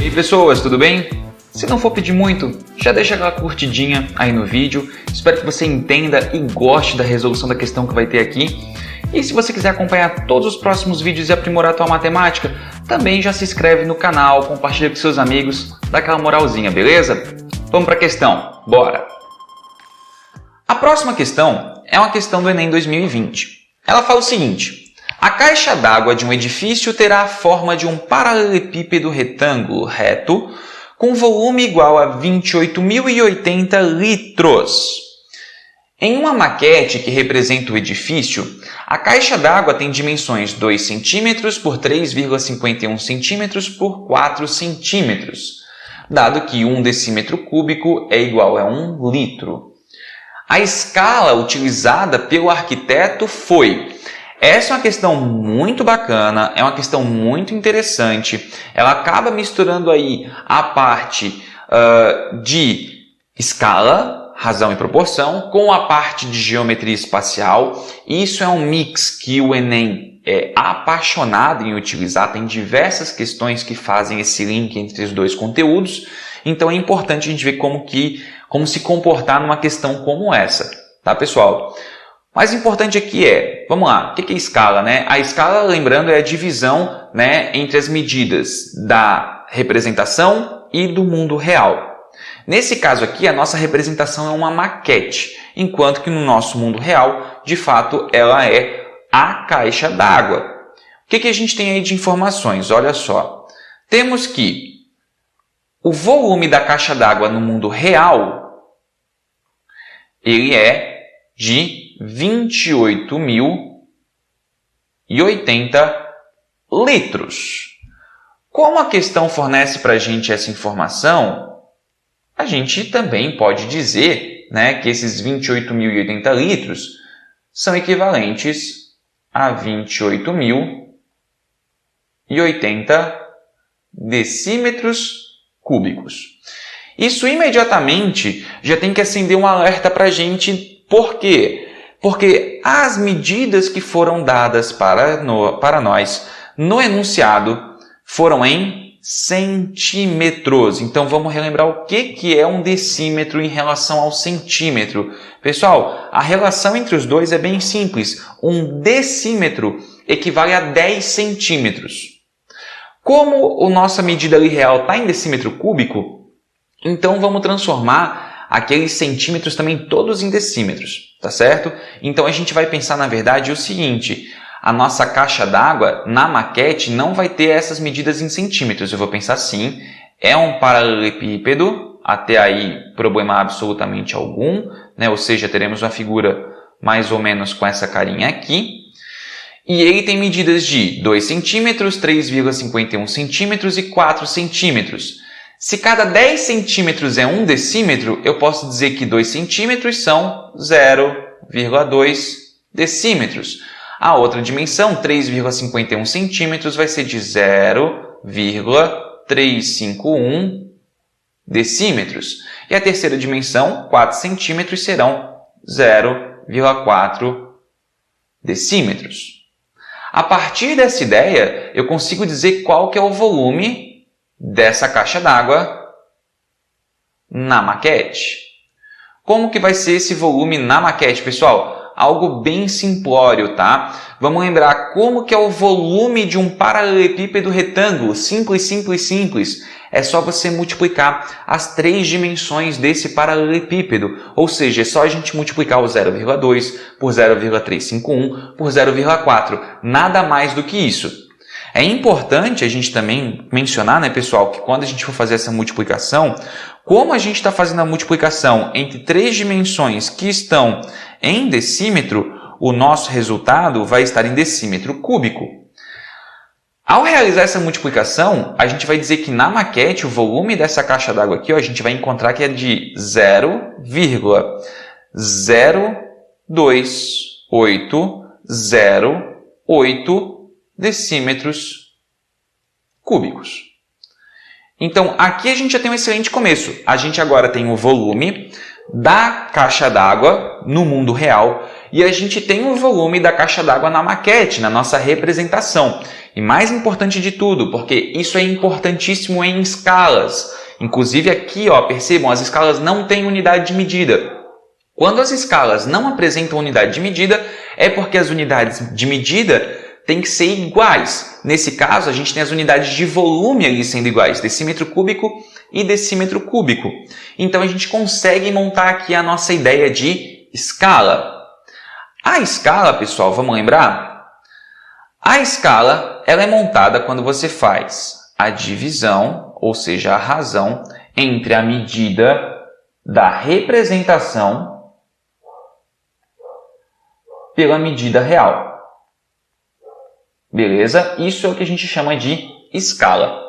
E aí pessoas, tudo bem? Se não for pedir muito, já deixa aquela curtidinha aí no vídeo. Espero que você entenda e goste da resolução da questão que vai ter aqui. E se você quiser acompanhar todos os próximos vídeos e aprimorar a tua matemática, também já se inscreve no canal, compartilha com seus amigos, dá aquela moralzinha, beleza? Vamos para a questão, bora! A próxima questão é uma questão do Enem 2020. Ela fala o seguinte: a caixa d'água de um edifício terá a forma de um paralelepípedo retângulo reto com volume igual a 28.080 litros. Em uma maquete que representa o edifício, a caixa d'água tem dimensões 2 cm por 3,51 cm por 4 cm, dado que 1 decímetro cúbico é igual a 1 litro. A escala utilizada pelo arquiteto foi... Essa é uma questão muito bacana, é uma questão muito interessante. Ela acaba misturando aí a parte de escala, razão e proporção, com a parte de geometria espacial. Isso é um mix que o Enem é apaixonado em utilizar. Tem diversas questões que fazem esse link entre os dois conteúdos. Então é importante a gente ver como se comportar numa questão como essa, tá, pessoal? O mais importante aqui vamos lá, o que é escala, né? A escala, lembrando, é a divisão, né, entre as medidas da representação e do mundo real. Nesse caso aqui, a nossa representação é uma maquete, enquanto que no nosso mundo real, de fato, ela é a caixa d'água. O que a gente tem aí de informações? Olha só, temos que o volume da caixa d'água no mundo real, ele é de 28.080 litros. Como a questão fornece para a gente essa informação, a gente também pode dizer, né, que esses 28.080 litros são equivalentes a 28.080 decímetros cúbicos. Isso imediatamente já tem que acender um alerta para a gente. Por quê? Porque as medidas que foram dadas para nós no enunciado foram em centímetros. Então vamos relembrar o que é um decímetro em relação ao centímetro. Pessoal, a relação entre os dois é bem simples. Um decímetro equivale a 10 centímetros. Como a nossa medida ali real está em decímetro cúbico, então vamos transformar aqueles centímetros também todos em decímetros, tá certo? Então a gente vai pensar, na verdade, o seguinte: a nossa caixa d'água na maquete não vai ter essas medidas em centímetros. Eu vou pensar assim: é um paralelepípedo, até aí problema absolutamente algum, né? Ou seja, teremos uma figura mais ou menos com essa carinha aqui. E ele tem medidas de 2 centímetros, 3,51 centímetros e 4 centímetros. Se cada 10 centímetros é 1 decímetro, eu posso dizer que 2 centímetros são 0,2 decímetros. A outra dimensão, 3,51 centímetros, vai ser de 0,351 decímetros. E a terceira dimensão, 4 centímetros, serão 0,4 decímetros. A partir dessa ideia, eu consigo dizer qual que é o volume dessa caixa d'água na maquete. Como que vai ser esse volume na maquete, pessoal? Algo bem simplório, tá? Vamos lembrar como que é o volume de um paralelepípedo retângulo. Simples, simples, simples. É só você multiplicar as 3 dimensões desse paralelepípedo. Ou seja, é só a gente multiplicar o 0,2 por 0,351 por 0,4. Nada mais do que isso. É importante a gente também mencionar, né, pessoal, que quando a gente for fazer essa multiplicação, como a gente está fazendo a multiplicação entre 3 dimensões que estão em decímetro, o nosso resultado vai estar em decímetro cúbico. Ao realizar essa multiplicação, a gente vai dizer que na maquete o volume dessa caixa d'água aqui, a gente vai encontrar que é de 0,02808 decímetros cúbicos. Então, aqui a gente já tem um excelente começo. A gente agora tem o volume da caixa d'água no mundo real e a gente tem o volume da caixa d'água na maquete, na nossa representação. E mais importante de tudo, porque isso é importantíssimo em escalas. Inclusive aqui, ó, percebam, as escalas não têm unidade de medida. Quando as escalas não apresentam unidade de medida, é porque as unidades de medida têm que ser iguais. Nesse caso, a gente tem as unidades de volume ali sendo iguais, decímetro cúbico e decímetro cúbico. Então a gente consegue montar aqui a nossa ideia de escala. A escala, pessoal, vamos lembrar? A escala ela é montada quando você faz a divisão, ou seja, a razão, entre a medida da representação pela medida real. Beleza? Isso é o que a gente chama de escala.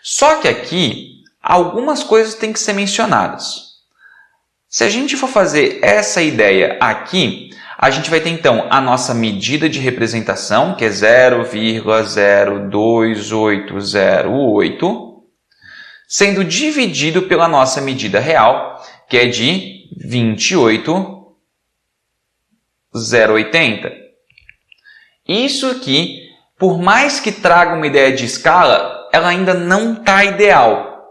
Só que aqui, algumas coisas têm que ser mencionadas. Se a gente for fazer essa ideia aqui, a gente vai ter então a nossa medida de representação, que é 0,02808, sendo dividido pela nossa medida real, que é de 28,080. Isso aqui, por mais que traga uma ideia de escala, ela ainda não está ideal.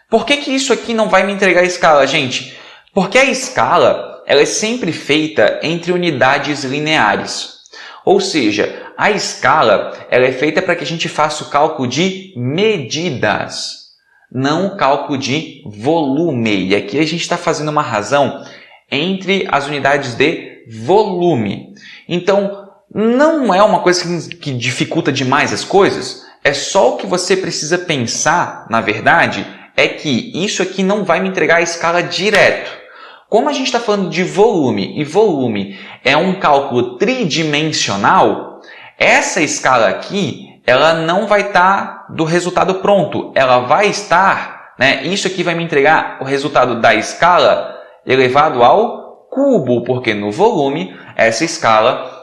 Por que isso aqui não vai me entregar a escala, gente? Porque a escala ela é sempre feita entre unidades lineares. Ou seja, a escala ela é feita para que a gente faça o cálculo de medidas, não o cálculo de volume. E aqui a gente está fazendo uma razão entre as unidades de volume. Então, não é uma coisa que dificulta demais as coisas. É só o que você precisa pensar, na verdade, é que isso aqui não vai me entregar a escala direto. Como a gente está falando de volume, e volume é um cálculo tridimensional, essa escala aqui, ela não vai estar do resultado pronto. Ela vai estar, isso aqui vai me entregar o resultado da escala elevado ao cubo, porque no volume, essa escala,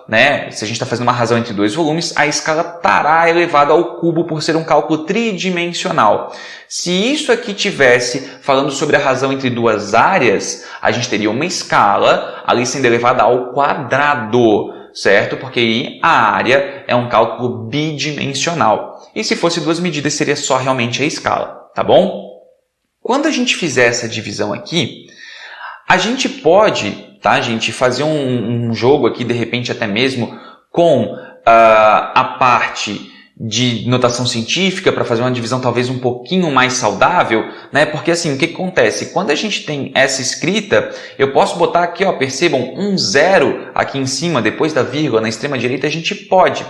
se a gente está fazendo uma razão entre dois volumes, a escala estará elevada ao cubo por ser um cálculo tridimensional. Se isso aqui tivesse falando sobre a razão entre duas áreas, a gente teria uma escala ali sendo elevada ao quadrado, certo? Porque aí a área é um cálculo bidimensional. E se fosse duas medidas, seria só realmente a escala, tá bom? Quando a gente fizer essa divisão aqui, a gente pode, tá, gente, fazer um jogo aqui, de repente até mesmo, com a parte de notação científica para fazer uma divisão talvez um pouquinho mais saudável, Porque assim, o que acontece? Quando a gente tem essa escrita, eu posso botar aqui, ó, percebam, um zero aqui em cima, depois da vírgula, na extrema direita, a gente pode.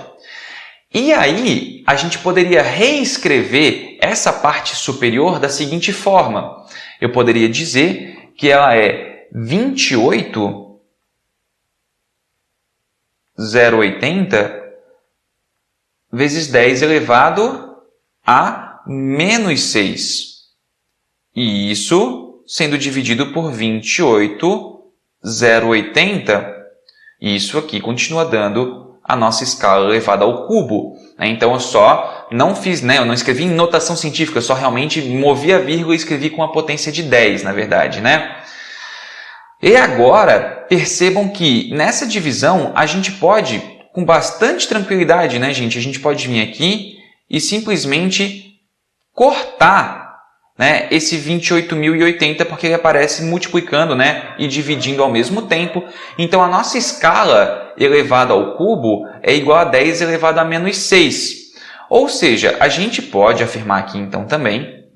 E aí, a gente poderia reescrever essa parte superior da seguinte forma. Eu poderia dizer que ela é 28,080 vezes 10 elevado a menos 6. E isso sendo dividido por 28,080. Isso aqui continua dando a nossa escala elevada ao cubo. Então eu só não fiz, eu não escrevi em notação científica, eu só realmente movi a vírgula e escrevi com a potência de 10, na verdade, E agora, percebam que nessa divisão a gente pode, com bastante tranquilidade, gente? A gente pode vir aqui e simplesmente cortar, esse 28.080, porque ele aparece multiplicando, e dividindo ao mesmo tempo. Então, a nossa escala elevada ao cubo é igual a 10 elevado a menos 6. Ou seja, a gente pode afirmar aqui, então, também,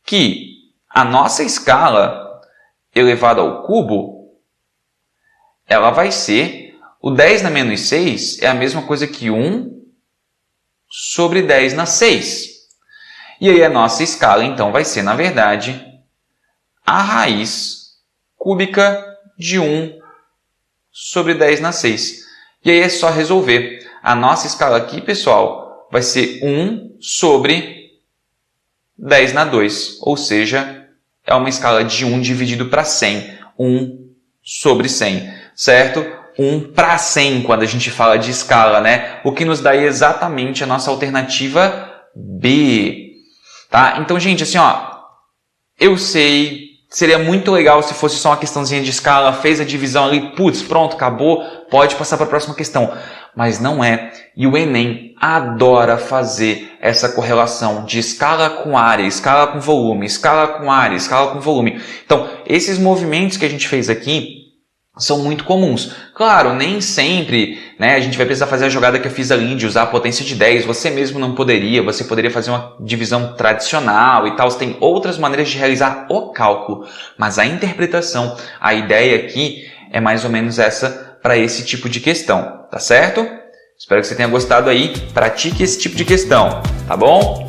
que a nossa escala elevado ao cubo, ela vai ser, o 10 na menos 6 é a mesma coisa que 1 sobre 10 na 6. E aí a nossa escala, então, vai ser, na verdade, a raiz cúbica de 1 sobre 10 na 6. E aí é só resolver. A nossa escala aqui, pessoal, vai ser 1 sobre 10 na 2, ou seja, é uma escala de 1 dividido para 100. 1 sobre 100, certo? 1 para 100 quando a gente fala de escala, O que nos dá exatamente a nossa alternativa B. Tá? Então, gente, assim, ó, eu sei seria muito legal se fosse só uma questãozinha de escala, fez a divisão ali, putz, pronto, acabou, pode passar para a próxima questão. Mas não é. E o Enem adora fazer essa correlação de escala com área, escala com volume, escala com área, escala com volume. Então, esses movimentos que a gente fez aqui são muito comuns. Claro, nem sempre, né, a gente vai precisar fazer a jogada que eu fiz ali de usar a potência de 10. Você mesmo não poderia, você poderia fazer uma divisão tradicional e tal. Você tem outras maneiras de realizar o cálculo. Mas a interpretação, a ideia aqui é mais ou menos essa para esse tipo de questão, tá certo? Espero que você tenha gostado aí. Pratique esse tipo de questão, tá bom?